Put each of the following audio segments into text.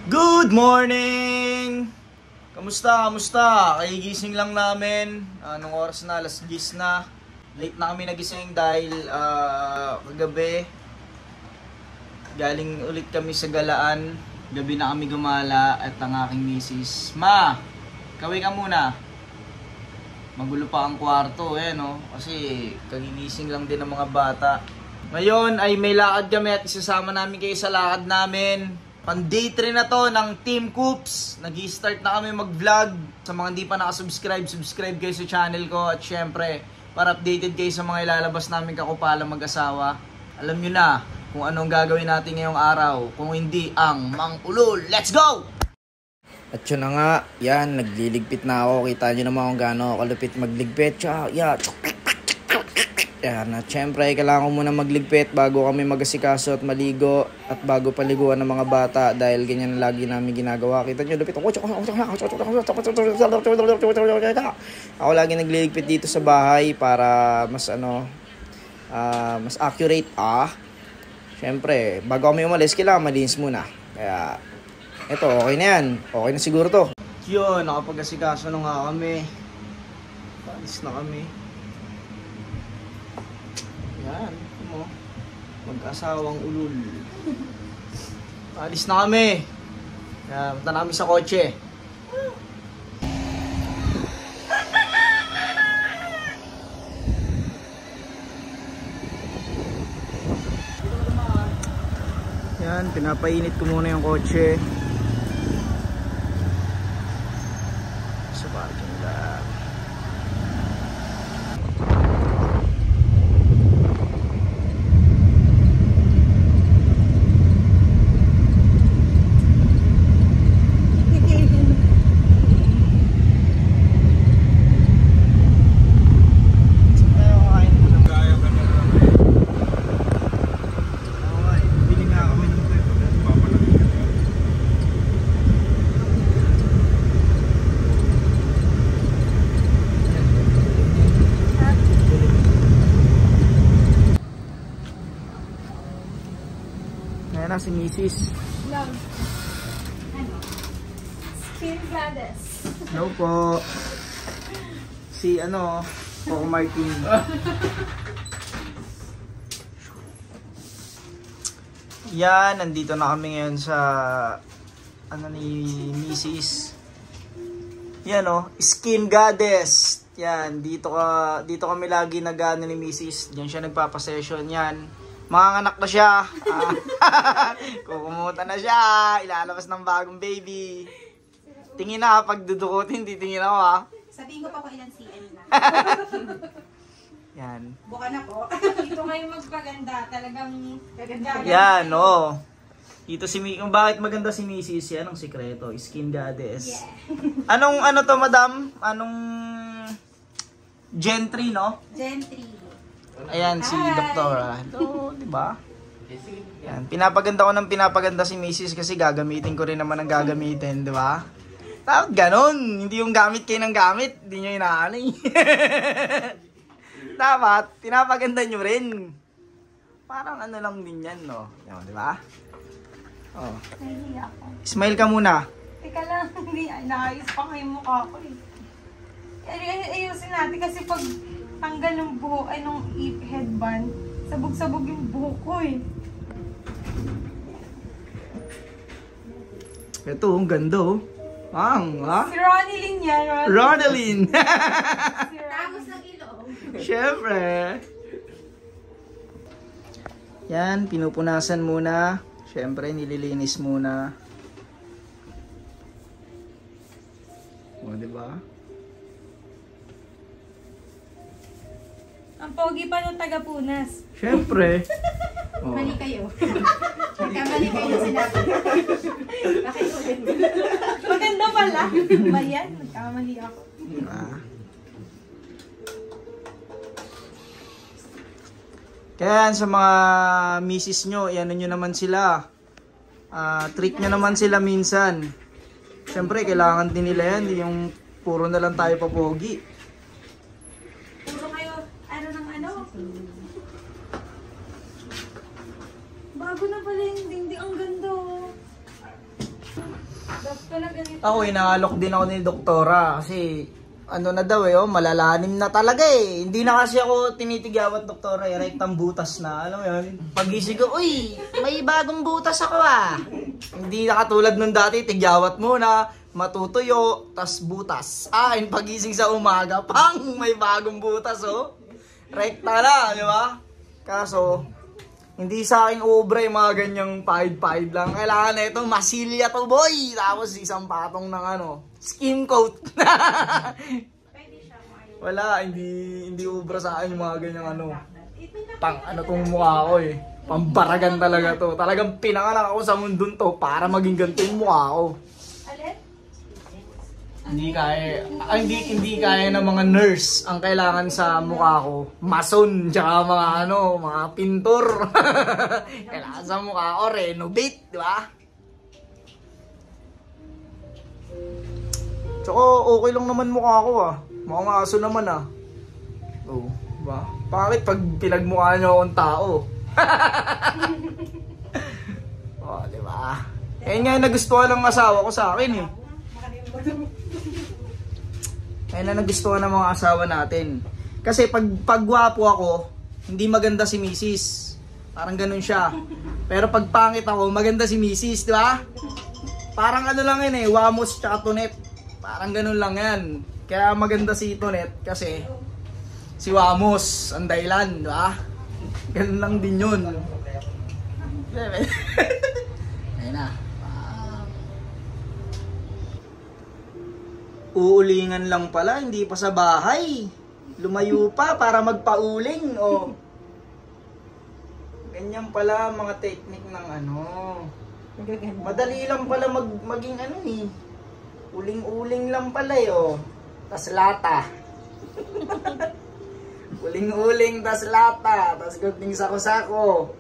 Good morning! Kamusta? Kagigising lang namin. Anong oras na? Alas 10 na. Late na kami nagising dahil kagabi galing ulit kami sa galaan. Gabi na kami gumala at ang aking misis. Ma! Kaway ka muna. Magulo pa ang kwarto no? Kasi kagigising lang din ng mga bata. Ngayon ay may lakad kami at isasama namin kayo sa lakad namin. Pan-day 3 na to ng Team Coops. Nag-i-start na kami mag-vlog. Sa mga hindi pa nakasubscribe, subscribe kayo sa channel ko. At syempre, para updated kayo sa mga ilalabas namin kakupalang mag-asawa. Alam nyo na kung anong gagawin natin ngayong araw. Kung hindi ang mangulol. Let's go! At yun na nga, yan, nagliligpit na ako. Kita nyo naman kung gaano kalupit magligpit. Yan, at syempre, kailangan ko muna magligpit bago kami magasikaso at maligo at bago paliguan ng mga bata dahil ganyan na lagi namin ginagawa. Kita nyo, lupit ako. Ako lagi nagliligpit dito sa bahay para mas mas accurate. Syempre, bago kami umalis, kailangan malinis muna. Kaya, eto, okay na yan. Okay na siguro to. Yun, nakapag-asikaso na nga kami. Palis na kami. Yan, mo. Mag-asawang ulul. Alis na kami. Punta na kami sa kotse. Yan, pinapainit ko muna yung kotse. Sa parking lot. Ayan na si Mrs. Love. Skin goddess. Hello po. Si Coco Martin. Yan, nandito na kami ngayon sa ni Mrs. Yan Skin Goddess. Yan, dito kami lagi ni Mrs. Diyan siya nagpapa-session yan. Manganganak na siya. Kukumuta na siya. Ilalabas ng bagong baby. Tingin na pag dudukutin, titingin ako Sabihin ko pa kung ilang CM na. Yan. Buka na po. Dito kayo magpaganda. Talagang gaganda. Yan, Dito kung bakit maganda si Mrs. Yan ang sikreto. Skin Goddess. Yeah. Anong to, madam? Anong Gentry, no? Gentry. Ayan, si Doktora. Ito, diba? Yan, pinapaganda si Mrs. kasi gagamitin ko rin naman ang gagamitin, diba? Dapat ganon. Hindi yung gamit kayo ng gamit. Hindi nyo inaano Dapat, pinapaganda nyo rin. Parang lang din yan, no? Yan, diba? Nahihiya ako. Smile ka muna. Teka lang, hindi. Naayos pa kayo mukha ko Ayusin natin kasi pag tanggal ng buhok, nung headband, sabog-sabog yung buhok ko Ito, ang ganda Si Ronilyn yan, Ronilyn! Tagos ng ilong. Siyempre. Yan, pinupunasan muna. Siyempre, nililinis muna. Diba? Ang pogi pa ng taga-Punas. Siyempre. Mali kayo. Kamali kayo na sinabi. Bakit ulit? Maganda pala. Ba yan? Nagkamali ako. Kaya sa mga misis nyo, iano nyo naman sila. Treat nyo naman sila minsan. Siyempre, kailangan din nila yan. Hindi yung puro na lang tayo papogi. Puro kayo, Bago na pala yung dingding. Ang ganda Gusto na ganito. Ako, inaalok din ako ni doktora kasi ano na daw malalalim na talaga eh. Hindi na kasi ako tinitigawat doktora, rektang butas na. Alam mo yun? Pagising ko, uy, may bagong butas ako ah. Hindi na katulad nung dati, tigyawat muna, matutuyo, tas butas. Pagising sa umaga, pang, may bagong butas oh. Rekta na, di ba? Kaso, hindi sa akin ubra yung mga ganyang pahid-pahid lang. Kailangan na ito, masilya to boy. Tapos isang patong ng skin coat. Wala, hindi ubra sa akin yung mga ganyang pang tong mukha ko eh. Pambaragan talaga to. Talagang pinanganak ako sa mundon to para maging ganito yung mukha ko. Hindi kaya ng mga nurse ang kailangan sa mukha ko. Mason, tsaka mga pintor. Kailangan sa mukha ko, renovate, di ba? Tsaka okay lang naman mukha ko ah. Mukhang aso naman ah. Oh, diba? Bakit pag pinagmukha nyo akong tao? Oh, diba? Eh nga nagustuhan ng asawa ko sa akin eh. Kaya na nagustuhan ng mga asawa natin. Kasi pag gwapo ako, hindi maganda si Mrs. Parang ganun siya. Pero pag pangit ako, maganda si Mrs. Di ba? Parang lang yun eh, Wamos tsaka Tonet. Parang ganun lang yan. Kaya maganda si Tonet kasi si Wamos ang dahilan, di ba? Ganun lang din yun. Ayun na. Uulingan lang pala, hindi pa sa bahay. Lumayo pa para magpauling. Oh. Ganyan pala mga technique ng Madali lang pala maging eh. Uling-uling lang pala eh. Oh. Tas lata. Uling-uling, tas lata. Tas gunting sako-sako.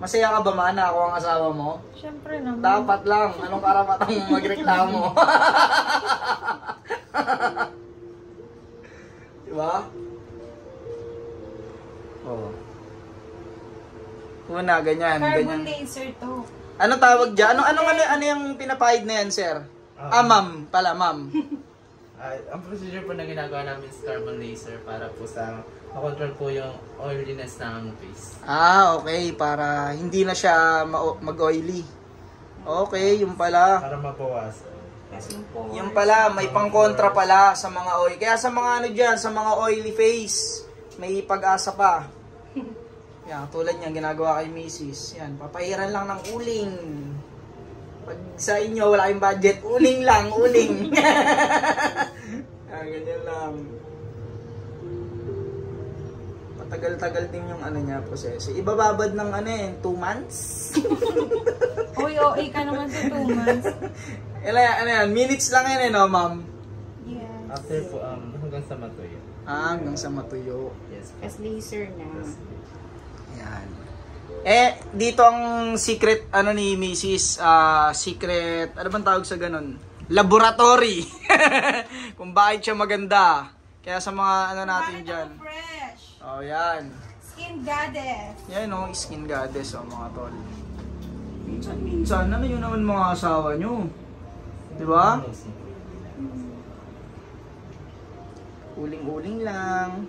Masaya ka ba man ako ang asawa mo? Siyempre naman. Dapat lang. Anong karapatang magreklamo? Diba? Oo. Una, ganyan. Carbon ganyan. laser to. Ano tawag dyan? Ano yung pinapahid na yan, sir? Ma'am. Pala, ma'am. Ang procedure po na ginagawa namin is carbon laser para po sa makontrol po yung oiliness ng face. Okay. Para hindi na siya mag-oily. Okay, yung pala. Para mabawas. Yung pala, may pang-kontra pala sa mga oil. Kaya sa mga dyan, sa mga oily face, may pag-asa pa. Yan, tulad niyan, ginagawa kay Mrs. Yan, papahiran lang ng uling. Pag sa inyo, wala kayong budget, uling lang, uling. Ganyan lang. Tagal-tagal din yung niya, proseso. Ibababad ng 2 months? Uy, OA ka naman sa 2 months. Yan, minutes lang yan no, ma'am? Yes. After po, hanggang sa matuyo. Hanggang sa matuyo. Yes. As laser na. Yan. Dito ang secret, ni Mrs. Secret, ano bang tawag sa ganun? Laboratory. Kung bakit siya maganda. Kaya sa mga natin dyan. Fresh. Oh, yan. Skin goddess. Yan skin goddess mga tol. Minsan, yun naman mga asawa nyo. Diba? Uling-uling lang.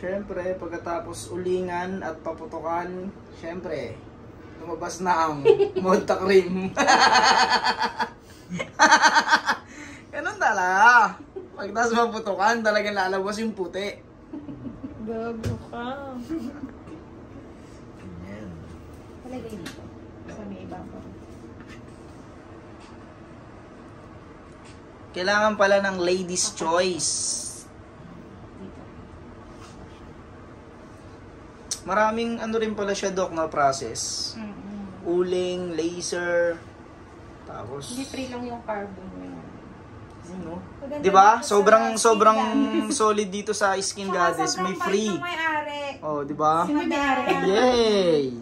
syempre, pagkatapos ulingan at paputukan, syempre, lumabas na ang Monta Cream. Ganun talaga. Pagkatapos maputukan, talagang lalabas yung puti. Gago ka. Ayan. Palagay dito. Sa may ibabaw. Kailangan pala ng ladies' choice. Dito. Maraming ano rin pala siya, Doc, na process. Uling, laser, tapos... Hindi free lang yung carbon mo yun. Ano? Maganda Diba? dito sa Sobrang Skin Goddess. solid dito sa Skin Goddess. May free. Sobrang bait ng may-ari. Oh, diba? Si may-ari. Yay!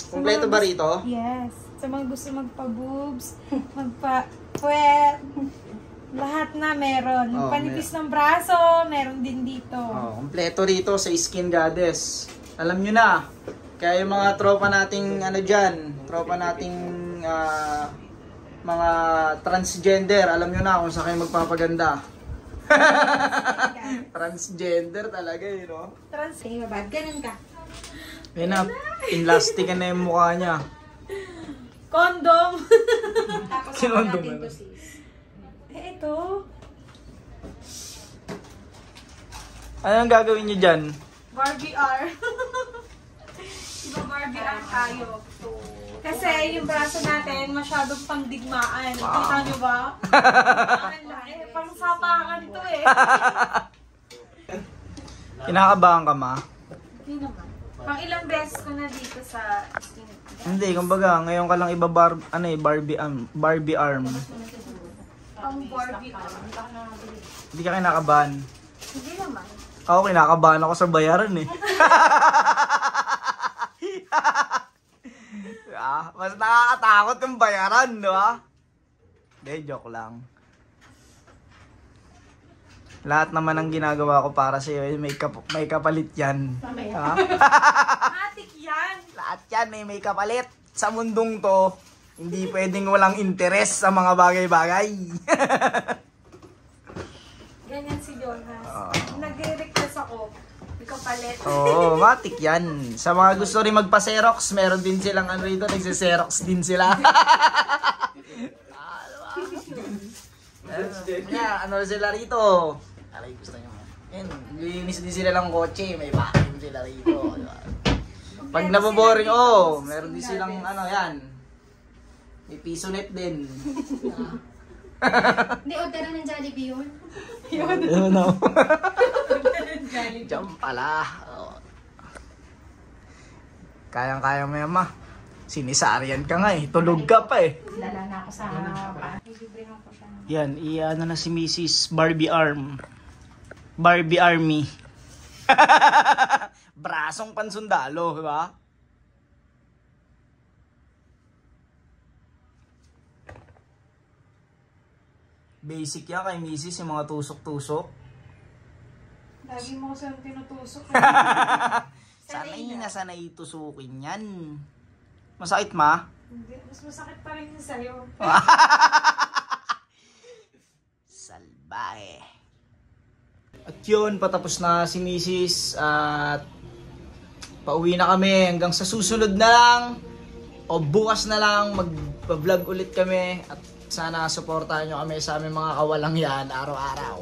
Kompleto ba rito? Yes. Sa mga gusto magpa-boobs, magpa-puwet, lahat na meron. Oh, Panipis ng braso, meron din dito. Oh, kompleto rito sa Skin Goddess. Alam nyo na. Kaya yung mga tropa nating ano dyan, tropa nating mga transgender, alam nyo na kung saan kayo magpapaganda. Transgender talaga yun, no? Okay, babad. Ganun ka. Yan na, inlastikan na yung mukha niya. Condom! Tapos Kinondom natin na. to, sis. Ito. Ano ang gagawin nyo dyan? Barbie R. Diba Barbie R tayo? Kasi yung braso natin masyadong pangdigmaan. Kita nyo ba? Pang sapakan to eh. Kinakabahan ka, ma? Hindi naman. Pang ilang beses ko na dito sa skin. Hindi, kumbaga, ngayon ka lang Barbie arm. Pang Barbie R. Hindi ka kinakabahan. Hindi naman. Ako, kinakabahan ako sa bayaran eh. Mas nakakatakot yung bayaran, di ba? Hindi, joke lang. Lahat naman ng ginagawa ko para sa'yo, may kapalit yan. Ha? Matik yan! Lahat yan, may kapalit. Sa mundong to, hindi pwedeng walang interes sa mga bagay-bagay. Ganyan si Jonas. Nagre-request ako. Ikaw palit. Oo, matik yan. Sa mga gusto rin magpa-Xerox, meron din silang ano rito, nagse-Xerox din sila. Ano sila rito? Aray, gusto nyo. Yan, linis din sila ng kotse, may vacuum sila rito. Pag naboboring, meron din silang ano yan. May piso net din. Hindi, order ng Jollibee yun. Ano? Diyan pala. Oh. Kayang-kaya mo yan, ma. Sinisarian ka nga eh. Tulog ka pa eh. Dala na ako sa libre ko siya. Yan, ano na si Mrs. Barbie Arm. Barbie Army. Brasong pansundalo, di ba? Basic yan kay Mrs. yung mga tusok-tusok. Lagi mo ko siyang tinutusok. Sanay tusukin yan. Masakit, ma? Hindi, mas masakit pa rin yun sa'yo. Salbahe. At yun, patapos na si Mrs. At pauwi na kami hanggang sa susunod na lang o bukas na lang mag-vlog ulit kami at sana supportahan nyo kami sa aming mga kawalang yan araw-araw.